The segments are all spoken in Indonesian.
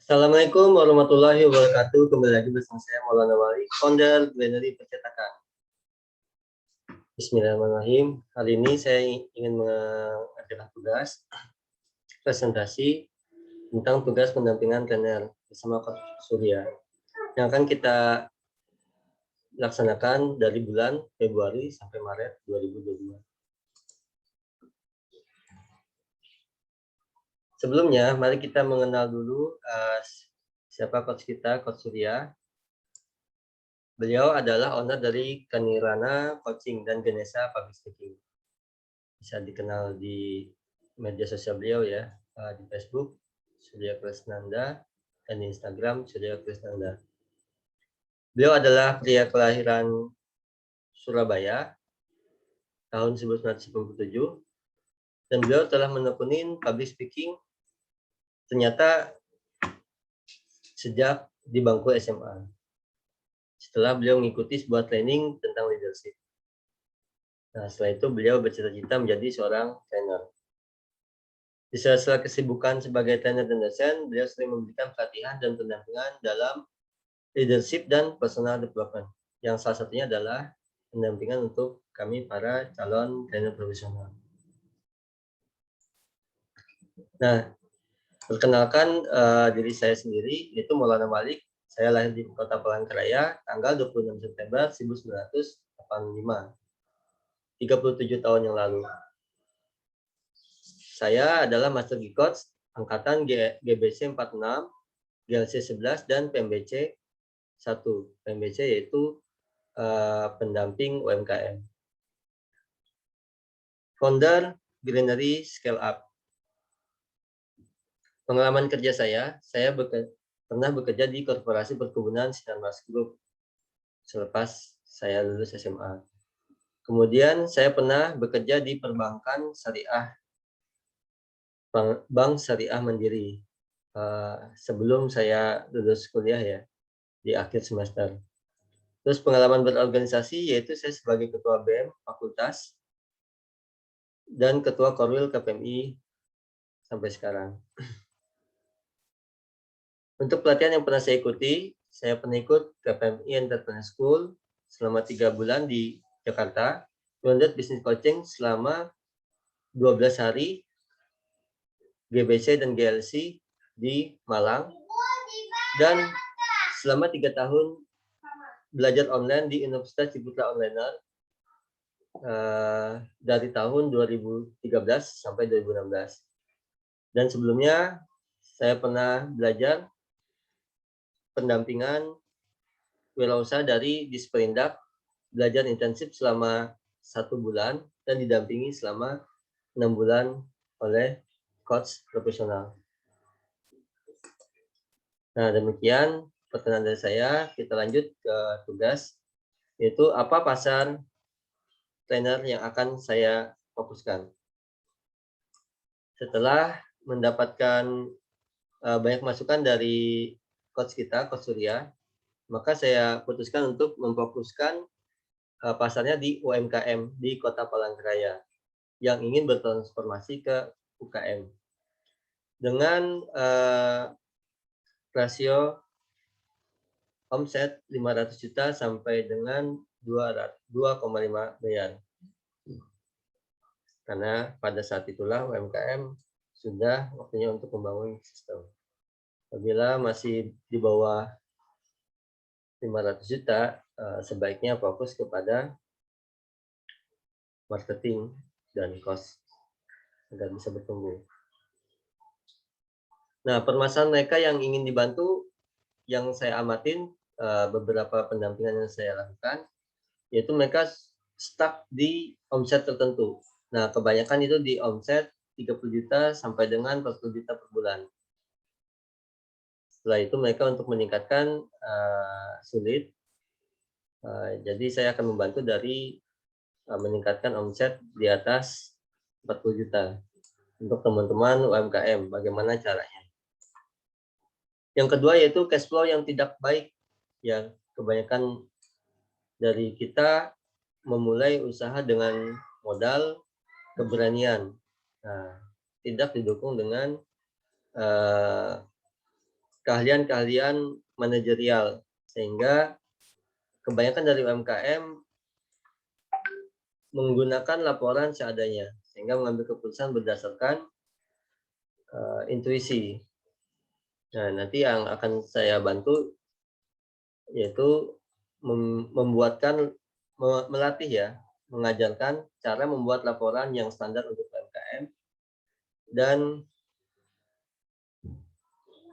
Assalamualaikum warahmatullahi wabarakatuh. Kembali lagi bersama saya Maulana Wali, founder Granary Percetakan. Bismillahirrahmanirrahim. Hari ini saya ingin mengadakan tugas presentasi tentang tugas pendampingan trainer bersama Coach Surya yang akan kita laksanakan dari bulan Februari sampai Maret 2022. Sebelumnya, mari kita mengenal dulu siapa coach kita, Coach Surya. Beliau adalah owner dari Kanirana Coaching dan Ganesha Public Speaking. Bisa dikenal di media sosial beliau ya, di Facebook Surya Krisnanda dan di Instagram Surya Krisnanda. Beliau adalah pria kelahiran Surabaya tahun 1997 dan beliau telah menekuni public speaking ternyata sejak di bangku SMA. Setelah beliau mengikuti sebuah training tentang leadership. Nah, setelah itu beliau bercita-cita menjadi seorang trainer. Di sela-sela kesibukan sebagai trainer dan dosen, beliau sering memberikan pelatihan dan pendampingan dalam leadership dan personal development. Yang salah satunya adalah pendampingan untuk kami para calon trainer profesional. Nah, perkenalkan diri saya sendiri, yaitu Maulana Malik. Saya lahir di Kota Palangkaraya tanggal 26 September 1985, 37 tahun yang lalu. Saya adalah Master Key Coach angkatan GBC 46, GLC 11, dan PMBC 1. PMBC yaitu pendamping UMKM. Founder Granary Scale Up. Pengalaman kerja saya pernah bekerja di Korporasi Perkebunan Sinarmas Group selepas saya lulus SMA. Kemudian saya pernah bekerja di perbankan syariah, Bank Syariah Mandiri, sebelum saya lulus kuliah ya, di akhir semester. Terus pengalaman berorganisasi yaitu saya sebagai ketua BEM fakultas dan ketua Korwil KPMI sampai sekarang. Untuk pelatihan yang pernah saya ikuti, saya pernah ikut KPMI Entrepreneur School selama 3 bulan di Jakarta, Grounded Business Coaching selama 12 hari, GBC dan GLC di Malang, dan selama 3 tahun belajar online di Universitas Ciputra Onliner dari tahun 2013 sampai 2016. Dan sebelumnya saya pernah belajar pendampingan wirausaha dari Disperindak, belajar intensif selama 1 bulan dan didampingi selama 6 bulan oleh coach profesional. Nah, demikian perkenalan dari saya. Kita lanjut ke tugas, yaitu apa pasar trainer yang akan saya fokuskan. Setelah mendapatkan banyak masukan dari coach kita, Coach Surya, maka saya putuskan untuk memfokuskan pasarnya di UMKM di Kota Palangkaraya yang ingin bertransformasi ke UKM dengan rasio omset 500 juta sampai dengan 2,5 miliar. Karena pada saat itulah UMKM sudah waktunya untuk membangun sistem. Apabila masih di bawah 500 juta, sebaiknya fokus kepada marketing dan cost agar bisa bertumbuh. Nah, permasalahan mereka yang ingin dibantu, yang saya amatin beberapa pendampingan yang saya lakukan, yaitu mereka stuck di omset tertentu. Nah, kebanyakan itu di omset 30 juta sampai dengan 40 juta per bulan. Setelah itu mereka untuk meningkatkan sulit. Jadi saya akan membantu dari meningkatkan omset di atas 40 juta untuk teman-teman UMKM. Bagaimana caranya? Yang kedua yaitu cash flow yang tidak baik. Ya, kebanyakan dari kita memulai usaha dengan modal keberanian. Nah, tidak didukung dengan keahlian-keahlian manajerial, sehingga kebanyakan dari UMKM menggunakan laporan seadanya, sehingga mengambil keputusan berdasarkan intuisi. Nah, nanti yang akan saya bantu yaitu melatih ya, mengajarkan cara membuat laporan yang standar untuk UMKM dan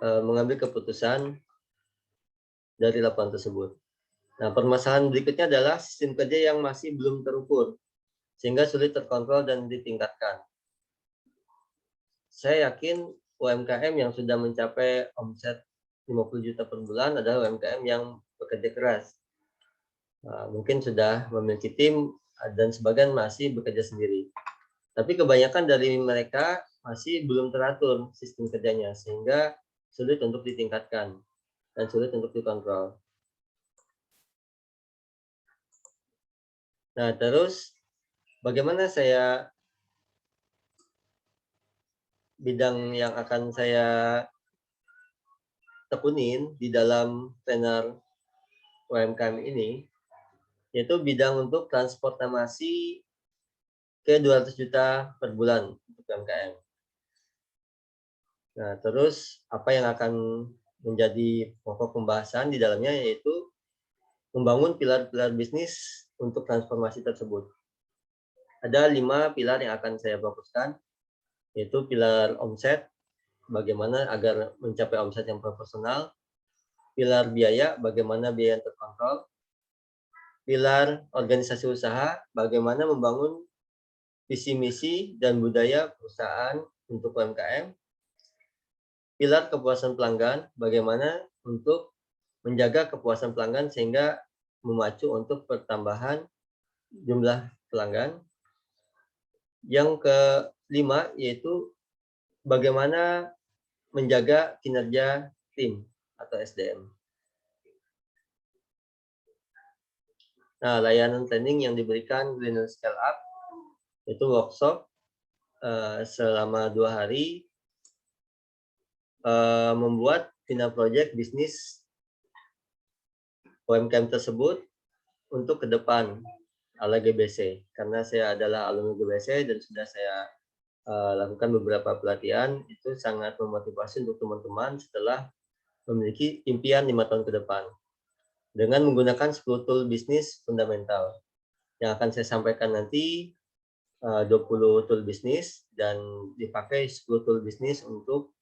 mengambil keputusan dari laporan tersebut. Nah, permasalahan berikutnya adalah sistem kerja yang masih belum terukur, sehingga sulit terkontrol dan ditingkatkan. Saya yakin UMKM yang sudah mencapai omset 50 juta per bulan adalah UMKM yang bekerja keras. Mungkin sudah memiliki tim dan sebagian masih bekerja sendiri. Tapi kebanyakan dari mereka masih belum teratur sistem kerjanya, sehingga sulit untuk ditingkatkan dan sulit untuk dikontrol. Nah, terus bagaimana bidang yang akan saya tekunin di dalam trainer UMKM ini, yaitu bidang untuk transportasi ke 200 juta per bulan untuk UMKM. Nah, terus apa yang akan menjadi pokok pembahasan di dalamnya yaitu membangun pilar-pilar bisnis untuk transformasi tersebut. Ada 5 pilar yang akan saya fokuskan, yaitu pilar omset, bagaimana agar mencapai omset yang proporsional, pilar biaya, bagaimana biaya yang terkontrol, pilar organisasi usaha, bagaimana membangun visi misi dan budaya perusahaan untuk UMKM, pilar kepuasan pelanggan, bagaimana untuk menjaga kepuasan pelanggan sehingga memacu untuk pertambahan jumlah pelanggan. Yang kelima yaitu bagaimana menjaga kinerja tim atau SDM. Nah, layanan training yang diberikan Greener Scale Up itu workshop selama 2 hari membuat final project bisnis UMKM tersebut untuk ke depan ala GBC, karena saya adalah alumni GBC dan sudah saya lakukan beberapa pelatihan. Itu sangat memotivasi untuk teman-teman setelah memiliki impian 5 tahun ke depan dengan menggunakan 10 tool bisnis fundamental yang akan saya sampaikan nanti. 20 tool bisnis dan dipakai 10 tool bisnis untuk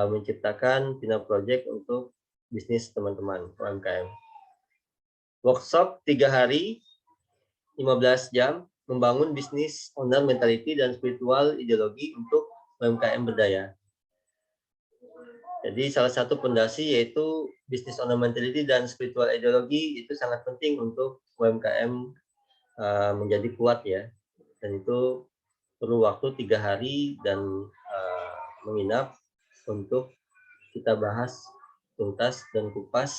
menciptakan final project untuk bisnis teman-teman UMKM. Workshop 3 hari 15 jam membangun bisnis owner mentality dan spiritual ideologi untuk UMKM berdaya. Jadi salah satu fondasi yaitu bisnis owner mentality dan spiritual ideologi itu sangat penting untuk UMKM menjadi kuat ya. Dan itu perlu waktu 3 hari dan menginap untuk kita bahas tuntas dan kupas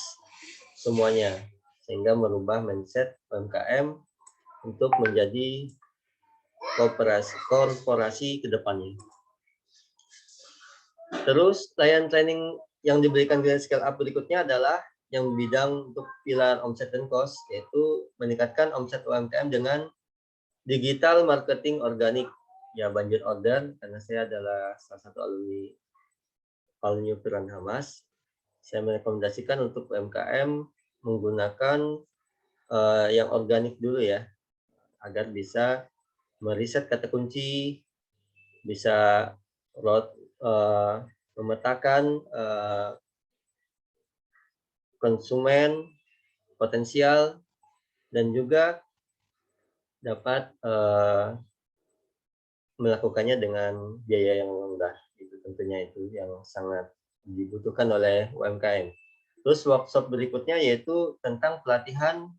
semuanya, sehingga merubah mindset UMKM untuk menjadi korporasi ke depannya. Terus layanan training yang diberikan Greener Scale Up berikutnya adalah yang bidang untuk pilar omset dan cost, yaitu meningkatkan omset UMKM dengan digital marketing organik. Ya, banjir order, karena saya adalah salah satu alumni Piran Hamas. Saya merekomendasikan untuk UMKM menggunakan yang organik dulu ya, agar bisa meriset kata kunci, bisa memetakan konsumen potensial, dan juga dapat melakukannya dengan biaya yang rendah. Itu tentunya itu yang sangat dibutuhkan oleh UMKM. Terus workshop berikutnya yaitu tentang pelatihan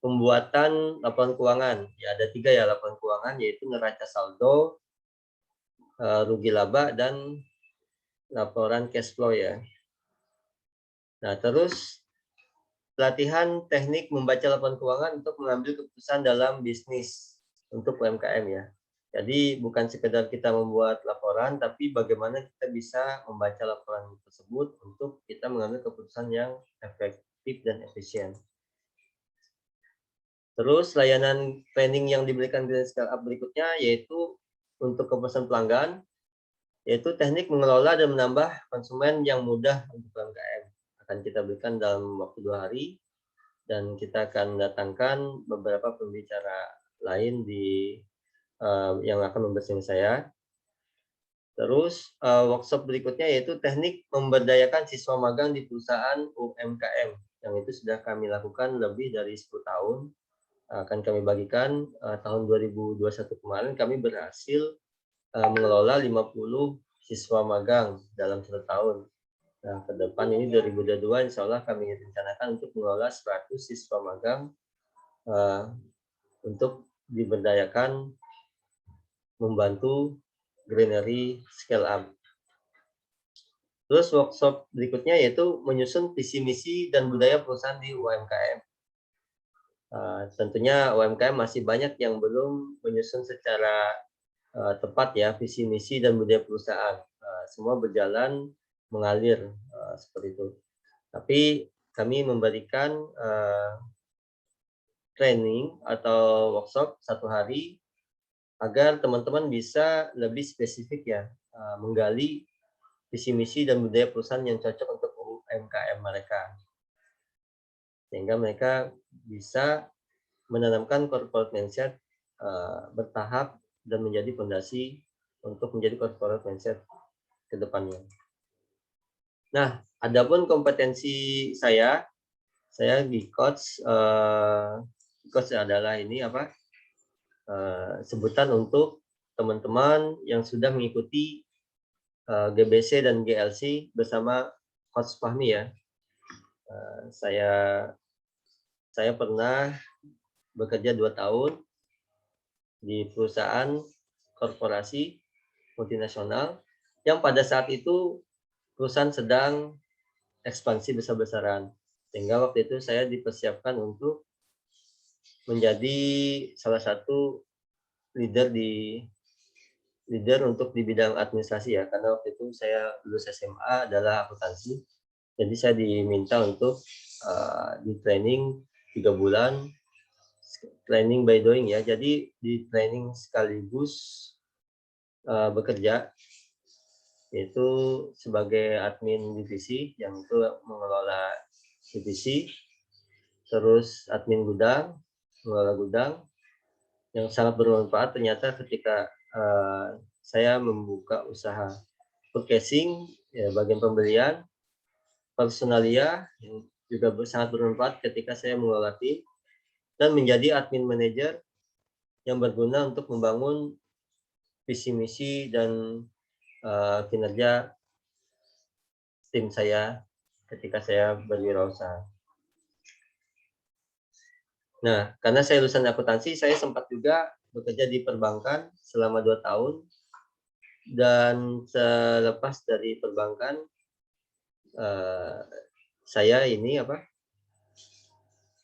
pembuatan laporan keuangan. Ya, ada 3 ya laporan keuangan, yaitu neraca saldo, rugi laba, dan laporan cash flow ya. Nah, terus pelatihan teknik membaca laporan keuangan untuk mengambil keputusan dalam bisnis untuk UMKM ya. Jadi bukan sekedar kita membuat laporan, tapi bagaimana kita bisa membaca laporan tersebut untuk kita mengambil keputusan yang efektif dan efisien. Terus layanan training yang diberikan di scale up berikutnya yaitu untuk kepuasan pelanggan, yaitu teknik mengelola dan menambah konsumen yang mudah untuk UMKM. Akan kita berikan dalam waktu 2 hari, dan kita akan datangkan beberapa pembicara lain yang akan membersihkan saya. Terus workshop berikutnya yaitu teknik memberdayakan siswa magang di perusahaan UMKM, yang itu sudah kami lakukan lebih dari 10 tahun. Akan kami bagikan tahun 2021 kemarin kami berhasil mengelola 50 siswa magang dalam 1 tahun. Nah, ke depan ini 2022 insya Allah kami rencanakan untuk mengelola 100 siswa magang untuk diberdayakan membantu Greenery Scale Up. Terus workshop berikutnya yaitu menyusun visi misi dan budaya perusahaan di UMKM. Tentunya UMKM masih banyak yang belum menyusun secara tepat ya visi misi dan budaya perusahaan. Semua berjalan mengalir seperti itu. Tapi kami memberikan training atau workshop 1 hari agar teman-teman bisa lebih spesifik ya menggali visi misi dan budaya perusahaan yang cocok untuk UMKM mereka, sehingga mereka bisa menanamkan corporate mindset bertahap dan menjadi fondasi untuk menjadi corporate mindset ke depannya. Nah, adapun kompetensi saya di coach adalah ini sebutan untuk teman-teman yang sudah mengikuti GBC dan GLC bersama Coach Fahmi ya. Saya pernah bekerja 2 tahun di perusahaan korporasi multinasional yang pada saat itu perusahaan sedang ekspansi besar-besaran, sehingga waktu itu saya dipersiapkan untuk menjadi salah satu leader untuk di bidang administrasi ya, karena waktu itu saya lulus SMA adalah akuntansi. Jadi saya diminta untuk di training 3 bulan, training by doing ya. Jadi di training sekaligus bekerja, yaitu sebagai admin divisi yang itu mengelola divisi, terus admin gudang, mengelola gudang, yang sangat bermanfaat ternyata ketika saya membuka usaha food-casing, ya, bagian pembelian, personalia yang juga sangat bermanfaat ketika saya mengelola tim, dan menjadi admin manager yang berguna untuk membangun visi misi dan kinerja tim saya ketika saya berwirausaha. Nah, karena saya lulusan akuntansi, saya sempat juga bekerja di perbankan selama 2 tahun, dan selepas dari perbankan saya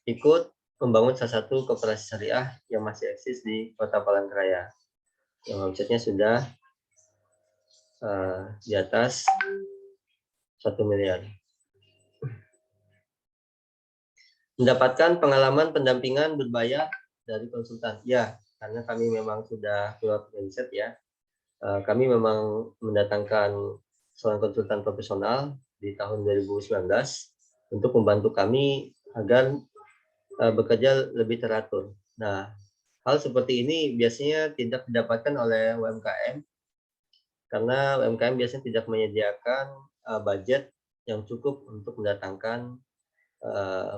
ikut membangun salah satu koperasi syariah yang masih eksis di Kota Palangkaraya, yang omsetnya sudah di atas 1 miliar. Mendapatkan pengalaman pendampingan berbayar dari konsultan. Ya, karena kami memang sudah keluar mindset ya. Kami memang mendatangkan seorang konsultan profesional di tahun 2019 untuk membantu kami agar bekerja lebih teratur. Nah, hal seperti ini biasanya tidak didapatkan oleh UMKM, karena UMKM biasanya tidak menyediakan budget yang cukup untuk mendatangkan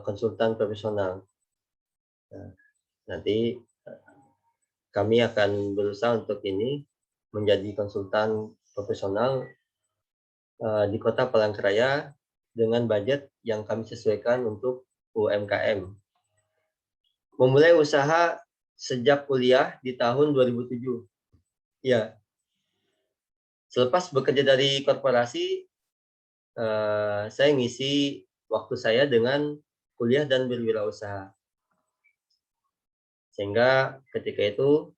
konsultan profesional. Nah, nanti kami akan berusaha untuk ini menjadi konsultan profesional di Kota Palangkaraya dengan budget yang kami sesuaikan untuk UMKM. Memulai usaha sejak kuliah di tahun 2007. Ya, selepas bekerja dari korporasi, saya ngisi waktu saya dengan kuliah dan berwirausaha. Sehingga ketika itu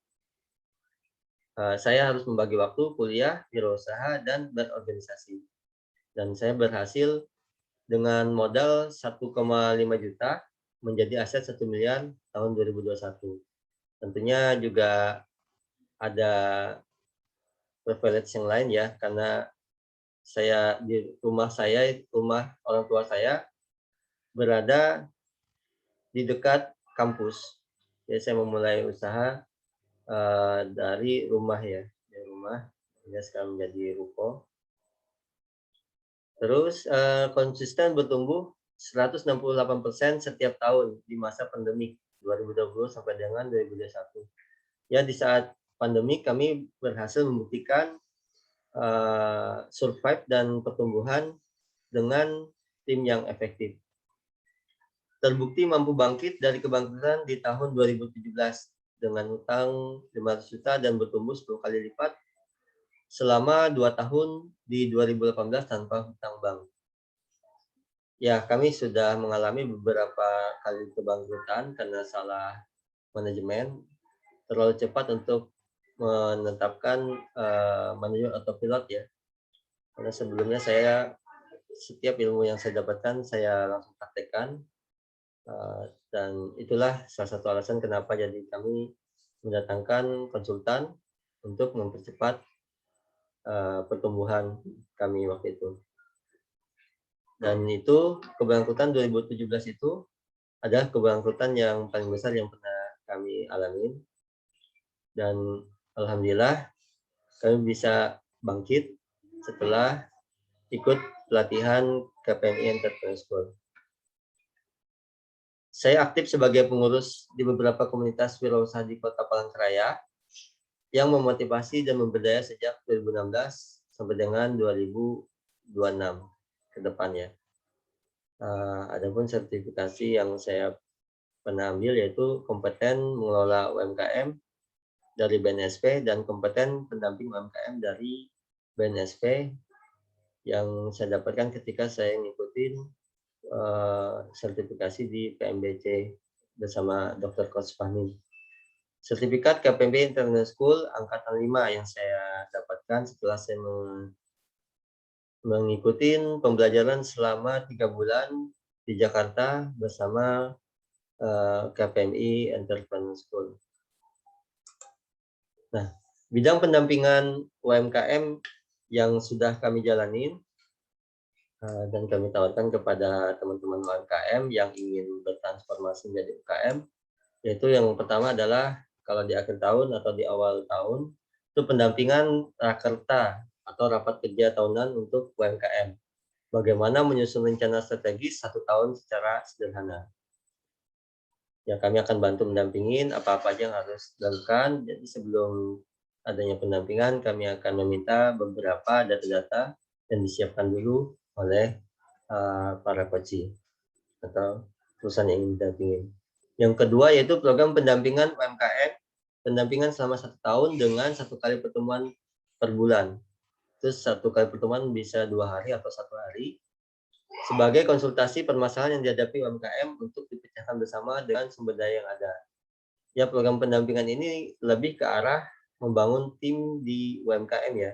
Saya harus membagi waktu kuliah, wirausaha, dan berorganisasi. Dan saya berhasil dengan modal 1,5 juta menjadi aset 1 miliar tahun 2021. Tentunya juga ada privilege yang lain ya, karena rumah orang tua saya berada di dekat kampus. Jadi saya memulai usaha dari rumah ya, dari rumah. Ya, sekarang menjadi ruko. Terus konsisten bertumbuh 168% setiap tahun di masa pandemi 2020 sampai dengan 2021. Ya, di saat pandemi kami berhasil membuktikan survive dan pertumbuhan dengan tim yang efektif. Terbukti mampu bangkit dari kebangkrutan di tahun 2017 dengan hutang 500 juta dan bertumbuh 10 kali lipat selama 2 tahun di 2018 tanpa hutang bank. Ya, kami sudah mengalami beberapa kali kebangkrutan karena salah manajemen, terlalu cepat untuk menetapkan manajemen autopilot ya. Karena sebelumnya setiap ilmu yang saya dapatkan saya langsung praktekkan, dan itulah salah satu alasan kenapa jadi kami mendatangkan konsultan untuk mempercepat pertumbuhan kami waktu itu. Dan itu kebangkrutan 2017 itu adalah kebangkrutan yang paling besar yang pernah kami alami. Dan alhamdulillah kami bisa bangkit setelah ikut pelatihan KPMI Entrepreneur School. Saya aktif sebagai pengurus di beberapa komunitas wirausaha di Kota Palangkaraya yang memotivasi dan memberdaya sejak 2016 sampai dengan 2026 ke depannya. Adapun sertifikasi yang saya pernah ambil yaitu kompeten mengelola UMKM dari BNSP dan kompeten pendamping UMKM dari BNSP yang saya dapatkan ketika saya ngikutin sertifikasi di PMBC bersama Dr. Coach Fahmi. Sertifikat KPMG International School angkatan 5 yang saya dapatkan setelah saya mengikuti pembelajaran selama 3 bulan di Jakarta bersama KPMI Entrepreneur School. Nah, bidang pendampingan UMKM yang sudah kami jalanin dan kami tawarkan kepada teman-teman UMKM yang ingin bertransformasi menjadi UKM, yaitu yang pertama adalah kalau di akhir tahun atau di awal tahun, itu pendampingan rakerta atau rapat kerja tahunan untuk UMKM. Bagaimana menyusun rencana strategis 1 tahun secara sederhana. Ya, kami akan bantu mendampingin apa-apa aja yang harus dilakukan. Jadi sebelum adanya pendampingan, kami akan meminta beberapa data-data yang disiapkan dulu oleh para coachee atau perusahaan yang ingin didampingin. Yang kedua yaitu program pendampingan UMKM, pendampingan selama 1 tahun dengan 1 kali pertemuan per bulan. Terus 1 kali pertemuan bisa 2 hari atau 1 hari sebagai konsultasi permasalahan yang dihadapi UMKM untuk dipecahkan bersama dengan sumber daya yang ada. Ya, program pendampingan ini lebih ke arah membangun tim di UMKM ya.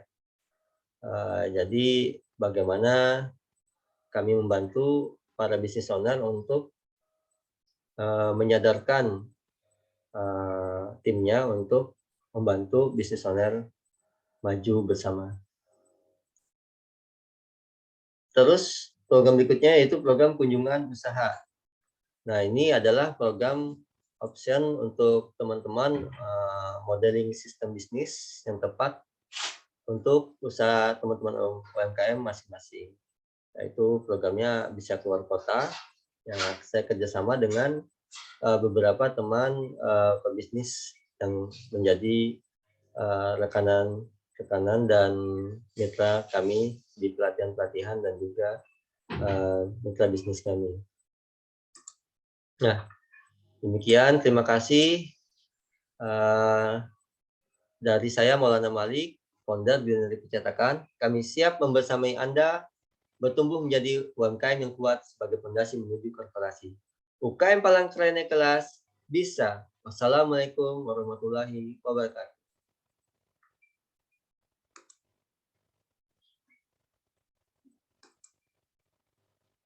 Jadi bagaimana kami membantu para business owner untuk menyadarkan timnya untuk membantu business owner maju bersama. Terus program berikutnya yaitu program kunjungan usaha. Nah, ini adalah program option untuk teman-teman modeling sistem bisnis yang tepat untuk usaha teman-teman UMKM masing-masing. Yaitu programnya bisa keluar kota, yang saya kerjasama dengan beberapa teman pebisnis yang menjadi rekanan dan mitra kami di pelatihan-pelatihan dan juga mitra bisnis kami. Nah, demikian, terima kasih dari saya Maulana Malik, founder Bioneri Percetakan. Kami siap membersamai Anda bertumbuh menjadi UMKM yang kuat sebagai fondasi menuju korporasi. UKM Palangkaraya kelas bisa. Wassalamualaikum warahmatullahi wabarakatuh.